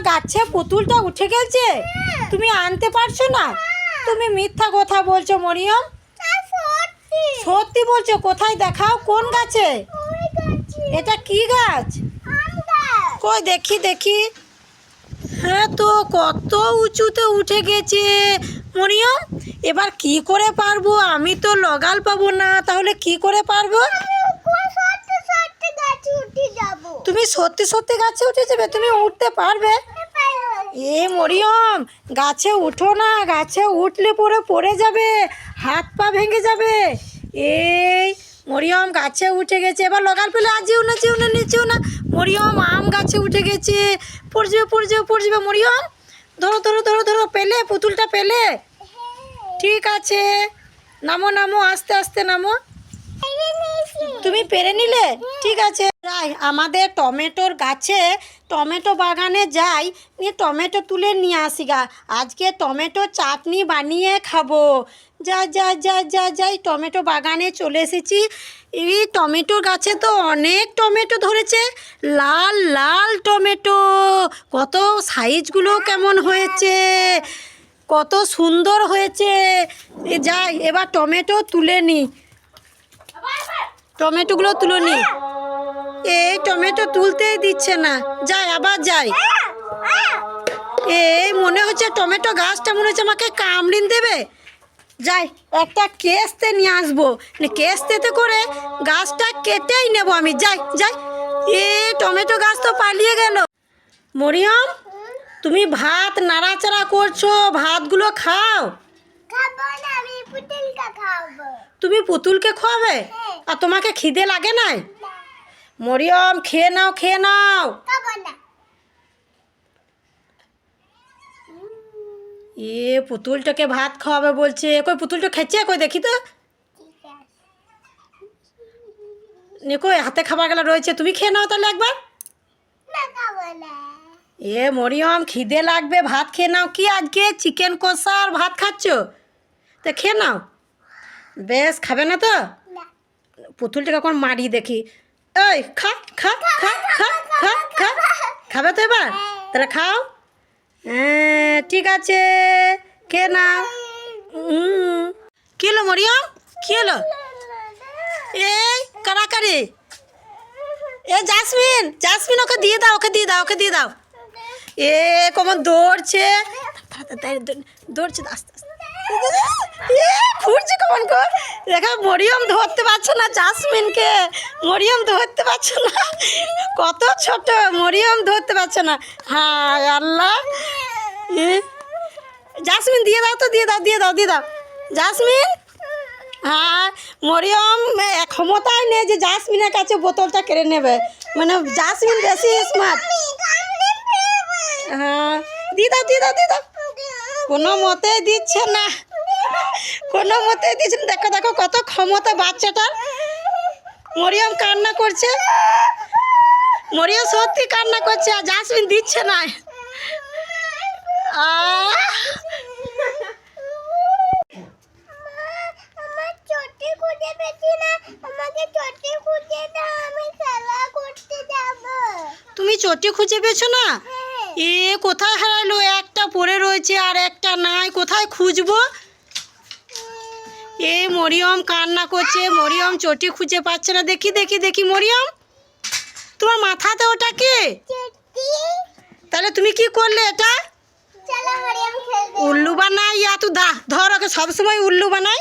গাছে পুতুলটা উঠে গেছে, তুমি আনতে পারছো না? তুমি মিথ্যা কথা বলছো মরিয়ম। সত্যি বলছো? কোথায় দেখাও, কোন গাছে? এটা কি গাছ? কই দেখি দেখি। হ্যাঁ তো কত উঁচুতে উঠে গেছে মরিয়ম। এবার কি করে পারবো? আমি তো লগাল পাবো না, তাহলে কি করে পারবো? তুমি সত্যি সত্যি গাছে উঠে যাবে? তুমি উঠতে পারবে? এ মরিয়ম, গাছে উঠো না, গাছে উঠলে পড়ে যাবে, হাত পা ভেঙে যাবে। এই মরিয়ম গাছে উঠে গেছে, এবার লগাল পেলে আর যেও না যেও না নিচেও না। মরিয়ম আম গাছে উঠে গেছে, পড়ে যাবে মরিয়ম। ধরো ধরো ধরো ধরো, পেলে পুতুলটা পেলে? ঠিক আছে, নামো নামো, আস্তে আস্তে নামো। তুমি পেরে নিলে? ঠিক আছে, যাই আমাদের টমেটোর গাছে, টমেটো বাগানে যাই, নিয়ে টমেটো তুলে নিয়ে আসি গা। আজকে টমেটো চাটনি বানিয়ে খাবো। যাই টমেটো বাগানে চলে এসেছি। এই টমেটোর গাছে তো অনেক টমেটো ধরেছে, লাল লাল টমেটো। কত সাইজগুলো কেমন হয়েছে, কত সুন্দর হয়েছে। যাই এবার টমেটো তুলে নিই, টমেটোগুলো তুলে নিই। এই টমেটো তুলতেই দিচ্ছে না, যাই আবার যাই। এই মনে হচ্ছে টমেটো গাছটা মনে হচ্ছে আমাকে কামড়িন দেবে। যাই একটা কেসতে নিয়ে আসবো, কেসতে করে গাছটা কেটেই নেবো আমি। যাই যাই। টমেটো গাছ তো পালিয়ে গেল। মরিয়ম, তুমি ভাত নাড়াচাড়া করছো, ভাতগুলো খাও। তুমি পুতুলকে খাওয়াবে? আর তোমাকে খিদে লাগে নাই? মরিয়ম খেয়ে নাও, খেয়ে নাও। পুতুলটাকে ভাত খাওয়াবে বলছে, কই পুতুলটা খেচ্ছে? কই দেখি তো। কই হাতে খাবার গেলা রয়েছে, তুমি খেয়ে নাও তাহলে একবার। মরিয়ম খিদে লাগবে, ভাত খেয়ে নাও। কি আজকে চিকেন কষা আর ভাত খাচ্ছ? তা খেয়ে নাও। বেশ, খাবে না তো? পুতুলটাকে এখন মারি দেখি। এই খা খা খা খা খা খা, খাবে তো এবার? তাহলে খাও। হ্যাঁ ঠিক আছে, খেয়ে নাও। কি হলো মরিয়ম, কি হলো? এই কারাকারি। জাসমিন, জাসমিন ওকে দিয়ে দাও, ওকে দিয়ে দাও, ওকে দিয়ে দাও। কেমন দৌড়ছে, দৌড়ছে আস্তে আস্তে। ফুটছে কেমন কর। দেখা মরিয়ম ধরতে পারছো না জাসমিনকে, মরিয়ম ধরতে পারছো না, কত ছোট, মরিয়ম ধরতে পারছো না। হায় আল্লাহ। জাসমিন দিয়ে দাও তো, দিয়ে দাও দিয়ে দাও দিয়ে দাও জাসমিন। হ্যাঁ মরিয়ম ক্ষমতাই নেই যে জাসমিনের কাছে বোতলটা কেড়ে নেবে, মানে জাসমিন বেশি স্মার্ট। হ্যাঁ দিয়ে দাও দিয়ে দাও দিয়ে দাও। কোনো মতেই দিচ্ছে না, কোনো মতেই দিচ্ছে না। দেখো দেখো কত ক্ষমতা বাচ্চাটার। মরিয়ম কান্না করছে, মরিয়ম সত্যি কান্না করছে, আর জাসমিন দিচ্ছে না। তুমি চটি খুঁজে পেয়েছো না? কোথায় হারালো? একটা পড়ে রয়েছে আর একটা নাই, কোথায় খুঁজবো? মরিয়ম কান্না করছে, মরিয়ম চটি খুঁজে পাচ্ছে না। দেখি দেখি দেখি মরিয়ম, তোমার মাথাতে ওটা কি? তাহলে তুমি কি করলে এটা? উল্লু বানাই, তো ধর ওকে সবসময় উল্লু বানাই।